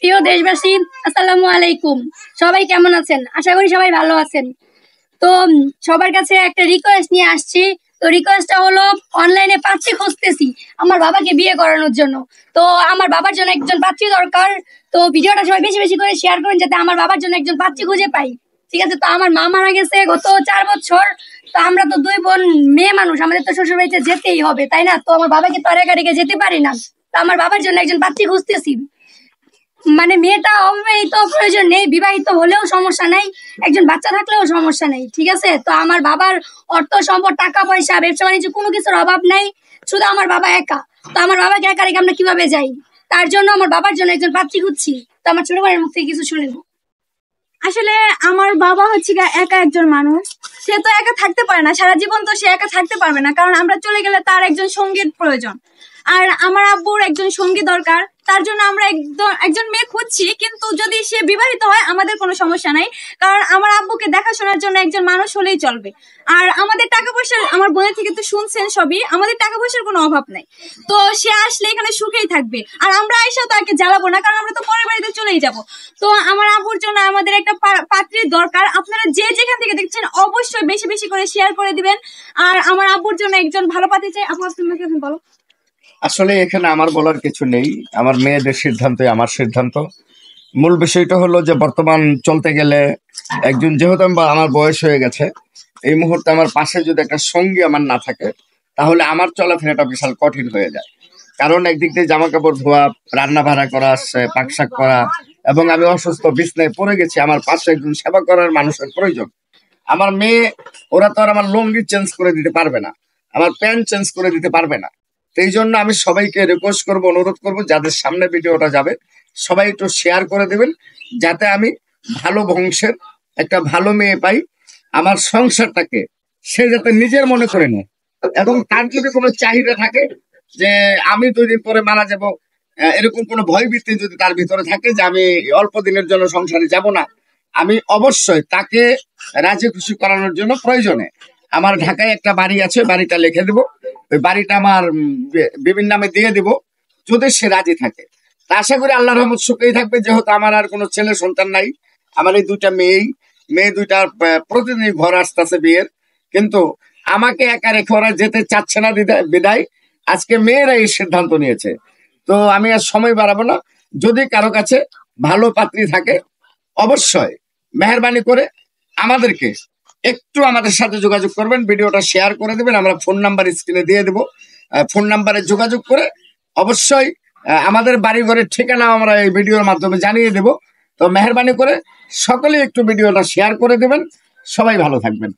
প্রিয় দেশবাসী, আসসালামু আলাইকুম। সবাই কেমন আছেন? আশা করি সবাই ভালো আছেন। তো সবার কাছে একটা রিকোয়েস্ট নিয়ে আসছি। তো রিকোয়েস্টটা হলো, অনলাইনে পাত্রী খুঁজতেছি আমার বাবাকে বিয়ে করানোর জন্য। তো আমার বাবার জন্য একজন পাত্রী দরকার। তো ভিডিওটা সবাই বেশি বেশি করে শেয়ার করুন, যাতে আমার বাবার জন্য একজন পাত্রী খুঁজে পাই। ঠিক আছে? তো আমার মা মারা গেছে গত 4 বছর। তো আমরা তো 2 বোন, মেয়ে মানুষ, আমাদের তো শ্বশুর বাড়িতে যেতেই হবে, তাই না? তো আমার বাবাকে তো আর একা রেখে যেতে পারি না। তো আমার বাবার জন্য একজন পাত্রী খুঁজতেছি। মানে মেয়েটা অবিবাহিত প্রয়োজন নেই, বিবাহিত হলেও সমস্যা নাই, একজন বাচ্চা থাকলেও সমস্যা নেই। ঠিক আছে? তো আমার বাবার অর্থ সম্পদ, টাকা পয়সা, ব্যবসা বাণিজ্য কোনো কিছুর অভাব নাই, শুধু আমার বাবা একা। তো আমার বাবাকে একা রেখে আমরা কিভাবে যাই? তার জন্য আমার বাবার জন্য একজন পাত্রী খুঁজছি। তো আমার ছোট ভাইয়ের মুখ থেকে কিছু শুনে নেব। আসলে আমার বাবা হচ্ছে একা একজন মানুষ। সে তো একা থাকতে পারে না, সারা জীবন তো সে একা থাকতে পারবে না, কারণ আমরা চলে গেলে তার একজন সঙ্গীর প্রয়োজন। আর আমার আব্বুর একজন সঙ্গী দরকার, তার জন্য আমরা একজন মেয়ে খুঁজছি। কিন্তু যদি সে বিবাহিত হয় আমাদের কোনো সমস্যা নাই, কারণ আমার আব্বুকে দেখাশোনার জন্য একজন মানুষ হলেই চলবে। আর আমাদের টাকা পয়সার, আমার বোনের থেকে তো শুনছেন সবই, আমাদের টাকা পয়সার কোনো অভাব নাই। তো সে আসলে এখানে সুখেই থাকবে, আর আমরা আইসাও তাকে জ্বালাবো না, কারণ আমরা তো পরের বাড়িতে চলেই যাব। তো আমার আব্বুর জন্য আমাদের একটা পাত্রীর দরকার। আপনারা যে যেখান থেকে দেখছেন অবশ্যই বেশি বেশি করে শেয়ার করে দিবেন। আর আমার আব্বুর জন্য একজন ভালো পাত্রী চাই। আপু, তুমি এখন বলো। আসলে এখানে আমার বলার কিছু নেই, আমার মেয়েদের সিদ্ধান্তই আমার সিদ্ধান্ত। মূল বিষয়টা হলো যে বর্তমান চলতে গেলে একজন, যেহেতু আমার বয়স হয়ে গেছে, এই মুহূর্তে আমার পাশে যদি একটা সঙ্গী আমার না থাকে, তাহলে আমার চলাফেরাটা বিশাল কঠিন হয়ে যায়। কারণ একদিক দিয়ে জামা কাপড় ধোয়া, রান্না ভাড়া করা, পাকশাক করা, এবং আমি অসুস্থ বিছনায় পড়ে গেছি, আমার পাশে একজন সেবা করার মানুষের প্রয়োজন। আমার মেয়ে, ওরা তো আর আমার লুঙ্গি চেঞ্জ করে দিতে পারবে না, আমার প্যান্ট চেঞ্জ করে দিতে পারবে না। তো এই জন্য আমি সবাইকে রিকোয়েস্ট করবো, অনুরোধ করবো, যাদের সামনে ভিডিওটা যাবে সবাই একটু শেয়ার করে দেবেন, যাতে আমি ভালো বংশের একটা ভালো মেয়ে পাই। আমার সংসারটাকে সে যাতে নিজের মনে করে নেয়, এবং তার যদি কোনো চাহিদা থাকে যে আমি 2 দিন পরে মারা যাব, এরকম কোনো ভয়ভীতি যদি তার ভিতরে থাকে যে আমি অল্প দিনের জন্য সংসারে যাব না, আমি অবশ্যই তাকে রাজি খুশি করানোর জন্য প্রয়োজনে আমার ঢাকায় একটা বাড়ি আছে, বাড়িটা লিখে দেবো, ওই বাড়িটা আমার বিভিন্ন নামে দিয়ে দিব, যদি সে রাজি থাকে। তা আশা করি আল্লাহর রহমত সুখেই থাকবে। যেহেতু আমার আর কোনো ছেলে সন্তান নাই, আমার এই 2টা মেয়ে 2টার প্রতিদিন ঘর আসতেছে বিয়ের, কিন্তু আমাকে একা রেখে ওরা যেতে চাচ্ছে না বিদায় আজকে মেয়েরা এই সিদ্ধান্ত নিয়েছে। তো আমি আর সময় বাড়াবো না, যদি কারো কাছে ভালো পাত্রী থাকে অবশ্যই মেহরবানি করে আমাদেরকে একটু আমাদের সাথে যোগাযোগ করবেন, ভিডিওটা শেয়ার করে দেবেন, আমরা ফোন নাম্বার স্ক্রিনে দিয়ে দেবো। ফোন নাম্বারে যোগাযোগ করে অবশ্যই আমাদের বাড়ি ঘরের ঠিকানা আমরা এই ভিডিওর মাধ্যমে জানিয়ে দেব। তো মেহরবানি করে সকলে একটু ভিডিওটা শেয়ার করে দেবেন। সবাই ভালো থাকবেন।